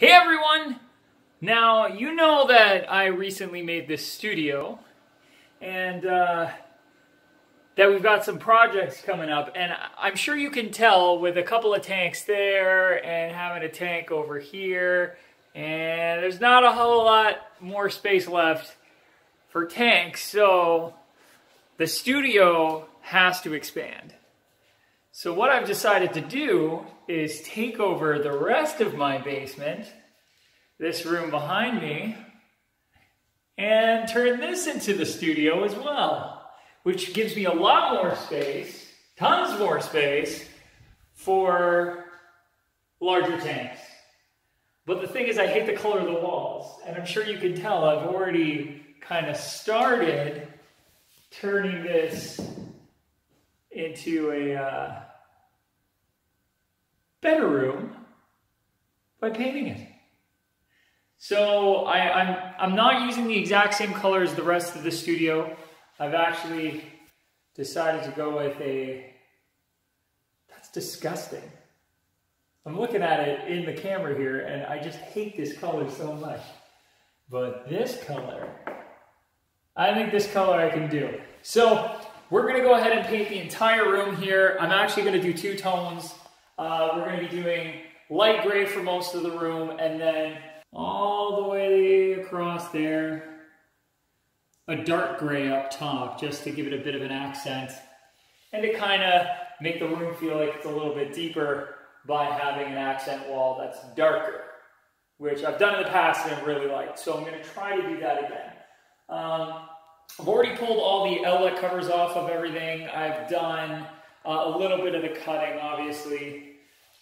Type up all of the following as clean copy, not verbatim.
Hey everyone! Now, you know that I recently made this studio, and that we've got some projects coming up, and I'm sure you can tell with a couple of tanks there, and having a tank over here, and there's not a whole lot more space left for tanks, so the studio has to expand. So what I've decided to do is take over the rest of my basement, this room behind me, and turn this into the studio as well, which gives me a lot more space, tons more space, for larger tanks. But the thing is, I hate the color of the walls, and I'm sure you can tell I've already kind of started turning this into a better room by painting it. So I'm not using the exact same color as the rest of the studio. I've actually decided to go with that's disgusting. I'm looking at it in the camera here and I just hate this color so much. But this color, I think this color I can do. So we're gonna go ahead and paint the entire room here. I'm actually gonna do two tones. We're gonna be doing light gray for most of the room, and then all the way across there, a dark gray up top, just to give it a bit of an accent, and to kind of make the room feel like it's a little bit deeper by having an accent wall that's darker, which I've done in the past and I really like. So I'm gonna try to do that again. I've already pulled all the outlet covers off of everything. I've done a little bit of the cutting, obviously,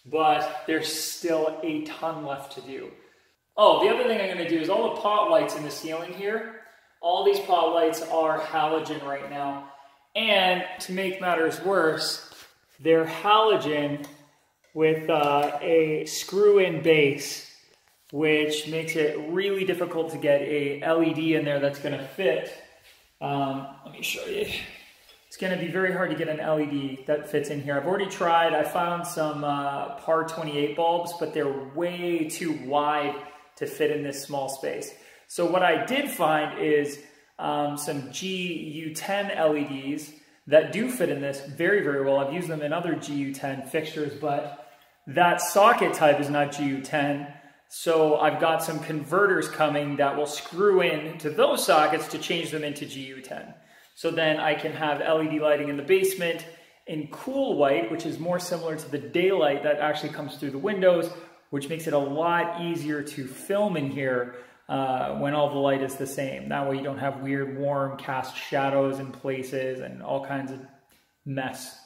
but there's still a ton left to do. Oh, the other thing I'm going to do is all the pot lights in the ceiling here. All these pot lights are halogen right now. And to make matters worse, they're halogen with a screw-in base, which makes it really difficult to get a LED in there that's going to fit. Let me show you. It's going to be very hard to get an LED that fits in here. I've already tried. I found some par 28 bulbs, but they're way too wide to fit in this small space. So what I did find is some GU10 LEDs that do fit in this very, very well. I've used them in other GU10 fixtures, but that socket type is not GU10. So I've got some converters coming that will screw in to those sockets to change them into GU10. So then I can have LED lighting in the basement in cool white, which is more similar to the daylight that actually comes through the windows, which makes it a lot easier to film in here when all the light is the same. That way you don't have weird warm cast shadows in places and all kinds of mess.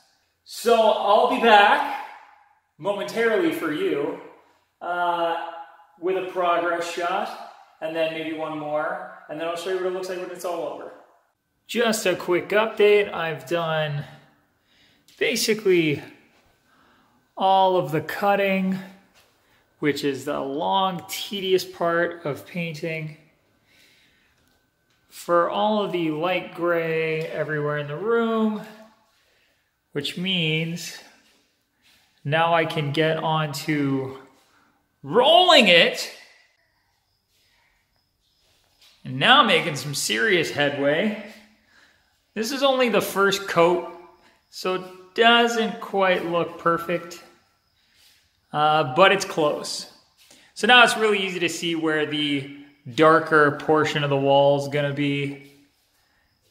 So I'll be back momentarily for you with a progress shot, and then maybe one more, and then I'll show you what it looks like when it's all over. Just a quick update. I've done basically all of the cutting, which is the long, tedious part of painting. For all of the light gray everywhere in the room, which means now I can get on to rolling it. And now I'm making some serious headway. This is only the first coat, so it doesn't quite look perfect, but it's close. So now it's really easy to see where the darker portion of the wall is going to be.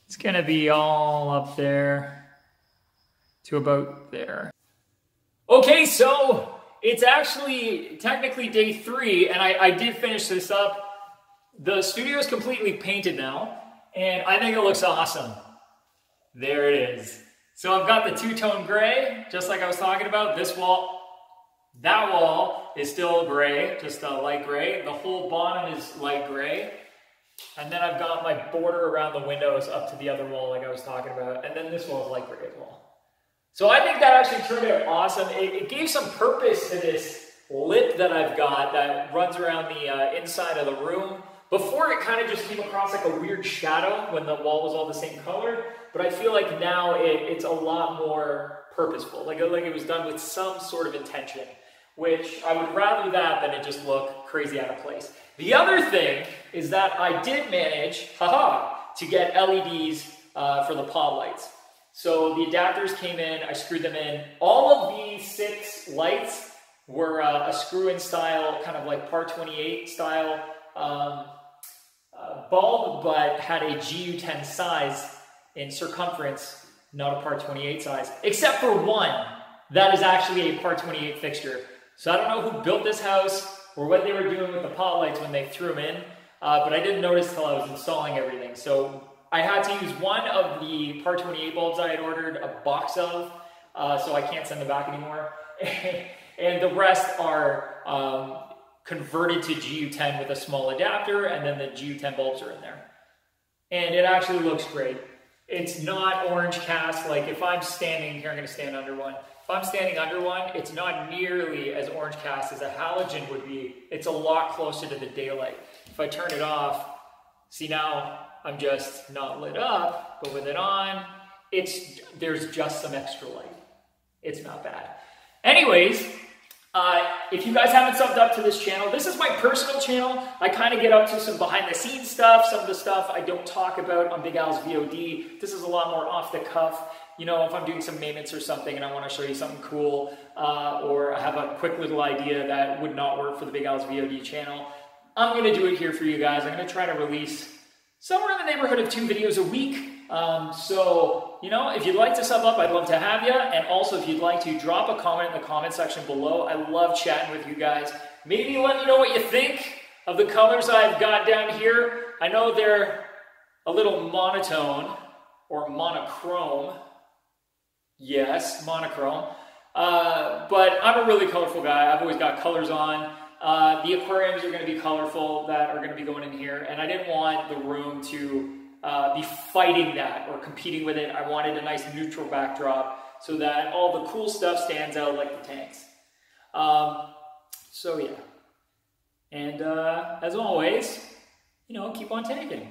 It's going to be all up there to about there. Okay, so it's actually technically day 3, and I did finish this up. The studio is completely painted now, and I think it looks awesome. There it is. So I've got the two-tone gray, just like I was talking about. This wall, that wall is still gray, just a light gray. The whole bottom is light gray. And then I've got my border around the windows up to the other wall like I was talking about. And then this wall is light gray as well. So I think that actually turned out awesome. It gave some purpose to this lip that I've got that runs around the inside of the room. Before it kind of just came across like a weird shadow when the wall was all the same color, but I feel like now it's a lot more purposeful, like it was done with some sort of intention. which I would rather that than it just look crazy out of place. The other thing is that I did manage, to get LEDs for the pod lights. So the adapters came in, I screwed them in. All of these 6 lights were a screw-in style, kind of like par 28 style bulb, but had a GU10 size in circumference, not a par 28 size, except for one that is actually a par 28 fixture. So I don't know who built this house or what they were doing with the pot lights when they threw them in, but I didn't notice till I was installing everything. So I had to use one of the par 28 bulbs I had ordered a box of, so I can't send them back anymore. And the rest are converted to GU10 with a small adapter, and then the GU10 bulbs are in there. And it actually looks great. It's not orange cast, like if I'm standing here, I'm gonna stand under one. If I'm standing under one, it's not nearly as orange cast as a halogen would be. It's a lot closer to the daylight. If I turn it off, see now I'm just not lit up, but with it on, there's just some extra light. It's not bad. Anyways, if you guys haven't subbed up to this channel, this is my personal channel. I kind of get up to some behind the scenes stuff, some of the stuff I don't talk about on Big Al's VOD. This is a lot more off the cuff. You know, if I'm doing some maintenance or something and I want to show you something cool, or I have a quick little idea that would not work for the Big Al's VOD channel, I'm going to do it here for you guys. I'm going to try to release somewhere in the neighborhood of 2 videos a week. So, you know, if you'd like to sub up, I'd love to have you. And also, if you'd like to drop a comment in the comment section below, I love chatting with you guys. Maybe let me know what you think of the colors I've got down here. I know they're a little monotone or monochrome. Yes, monochrome. But I'm a really colorful guy. I've always got colors on. The aquariums are going to be colorful that are going to be going in here. And I didn't want the room to be fighting that or competing with it. I wanted a nice neutral backdrop so that all the cool stuff stands out like the tanks. So yeah. And as always, you know, keep on tanking.